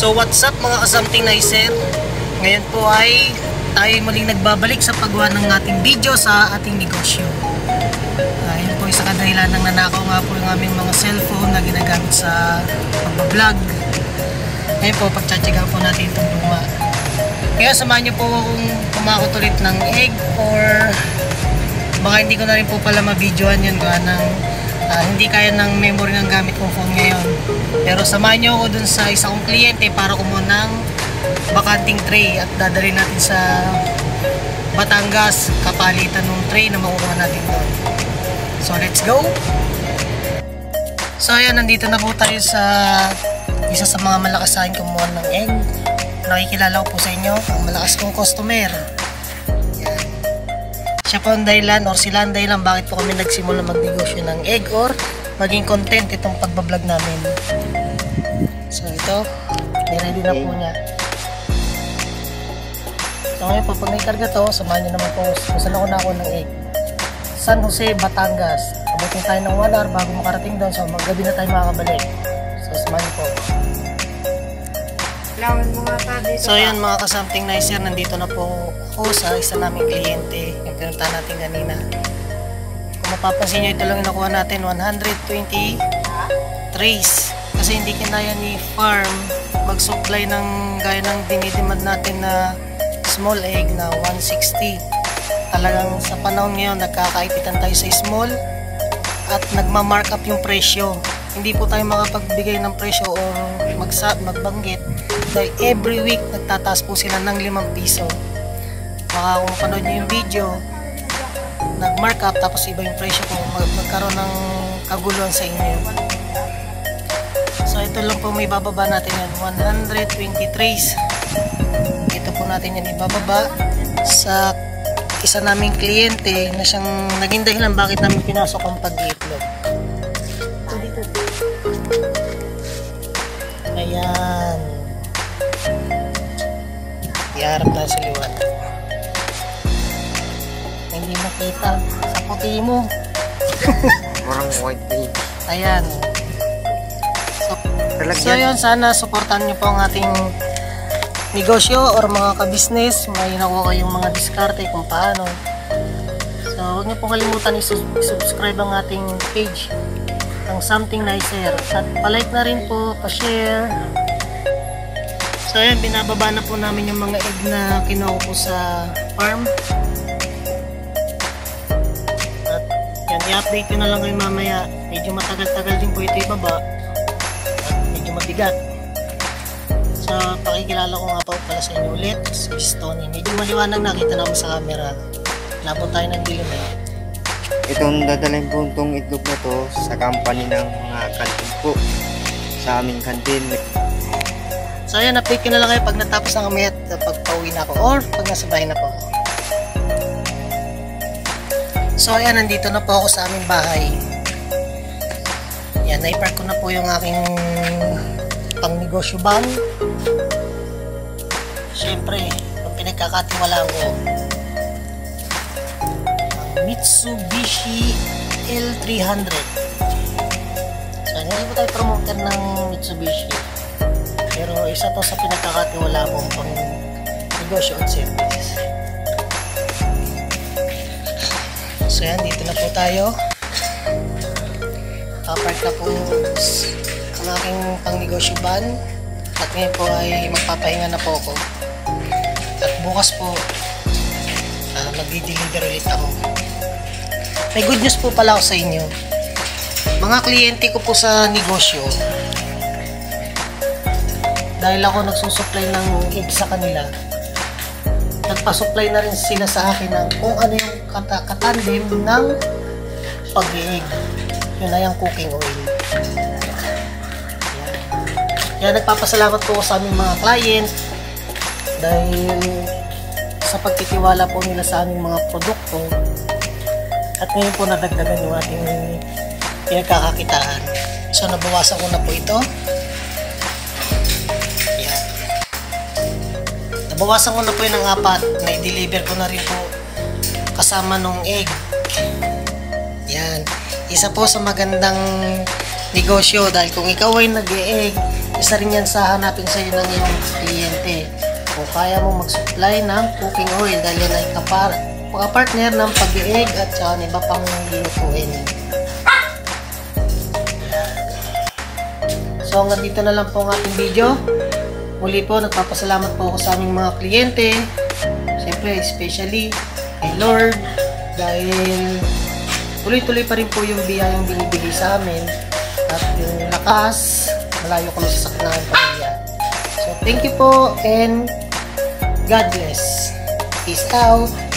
So what's up mga ka-something nicer? Ngayon po ay tayo muling nagbabalik sa paggawa ng ating video sa ating negosyo. Yun po isa kadahilan ng nanakaw nga po yung aming mga cellphone na ginagamit sa pag-vlog. Ngayon po pagtsatsagaan po natin itong luma. Kaya samahan nyo po akong kumakot ulit ng egg, or baka hindi ko na rin po pala ma-videoan yun gawa ng hindi kaya ng memory ng gamit kong phone ngayon. Pero samahan nyo ako dun sa isa kong kliyente para kumuha ng bakanting tray at dadalhin natin sa Batangas kapalitan ng tray na makukuha natin doon. So let's go! So ayan, nandito na po tayo sa isa sa mga malakas sa akin kumuha ng egg. Nakikilala ko po sa inyo ang malakas kong customer. Siya po ang dahilan, or sila ang dahilan bakit po kami nagsimula magnegosyo ng egg or maging content itong pagbablog namin. So ito, niready na po niya. So ngayon po, pag naikarga to, samahan niyo naman po kung saan ako nakakuha ng egg. San Jose, Batangas. Abutin tayo ng 1 hour bago makarating doon, so maggabi na tayo makakabalik. So samahan niyo po. So yan mga ka-something nicer, nandito na po ako sa isa naming kliyente yung pinuntahan natin kanina. Kung mapapansin nyo, ito lang yung nakuha natin, 120 trays, kasi hindi kinaya ni farm mag-supply ng gaya ng dinidemand natin na small egg na 160. Talagang sa panahon ngayon nagkakaipitan tayo sa small at nagma-mark up yung presyo. Hindi po tayo makapagbigay ng presyo o magbanggit dahil every week nagtataas po sila ng 5 piso. Baka kung mapanood nyo yung video, nag-mark up tapos iba yung presyo kung magkaroon ng kaguluhan sa inyo. So ito lang po may bababa natin yan, 120 trays. Ito po natin yan ibababa sa isa naming kliyente na siyang naging dahilan bakit namin pinasok ang pag-iitlog. Ayan. Iharap tayo sa liwanag. Hindi makita sa puti mo. Parang white tea. Ayan. So yun, sana supportan nyo po ang ating negosyo or mga ka-business. May nakuha kayong mga diskarte kung paano. So huwag nyo po kalimutan i-subscribe ang ating page ang Something Nicer, at palike na rin po, pa-share. So ayan, binababa na po namin yung mga egg na kinuha po sa farm. At yan, i-update ko na lang kayo mamaya. Medyo matagal-tagal din po ito ibaba at medyo mabigat. So pakikilala ko nga po pala sa inyo ulit si Tony. Medyo maliwanag na, kita namin sa camera. Labot tayo ng dilim eh. Itong dadalhin po itong itlog na to sa company ng mga kantin po, sa aming kantin. So ayan, update ko na lang kayo pag natapos ang kami at pagpauwi na ako or pag nasa bahay na po. So ayan, nandito na po ako sa aming bahay. Yan, naipark ko na po yung aking pang negosyo van. Siyempre, yung pinagkakatiwalaan ko, Mitsubishi L300. So hindi po tayo promoter ng Mitsubishi, pero isa to sa pinagkakatiwala kong pang negosyo at service. So yan, dito na po tayo. Kapark na po ang aking pang negosyo van, at ngayon po ay magpapahinga na po ako. At bukas po magdi-deliver ulit ako. May good news po pala ako sa inyo. Mga kliyente ko po sa negosyo, dahil ako nagsusupply ng egg sa kanila, nagpasupply na rin sila sa akin ng kung ano yung katandem ng pag-i-egg. Yun ay ang cooking oil. Kaya nagpapasalamat po sa aming mga client dahil sa pagtitiwala po nila sa aming mga produkto. At ngayon po nadagdagan yung ating pinagkakakitaan. So nabawasan ko na po ito. Yan. Nabawasan ko na po yun ng 4. Na-deliver ko na rin po kasama nung egg. Yan. Isa po sa magandang negosyo dahil kung ikaw ay nag-e-egg, isa rin yan sa hanapin sa iyo ng iyong kliyente. Kung kaya mo mag-supply ng cooking oil dahil yan ay partner ng pag-iig at saka iba pang lutuin. So hanggang dito na lang po ang ating video. Muli po, nagpapasalamat po ako sa aming mga kliyente. Siyempre, especially kay Lord dahil tuloy-tuloy pa rin po yung biyayang binibigay sa amin at yung lakas, malayo kami sa sakit ng pamilya. So thank you po and God bless. Peace out.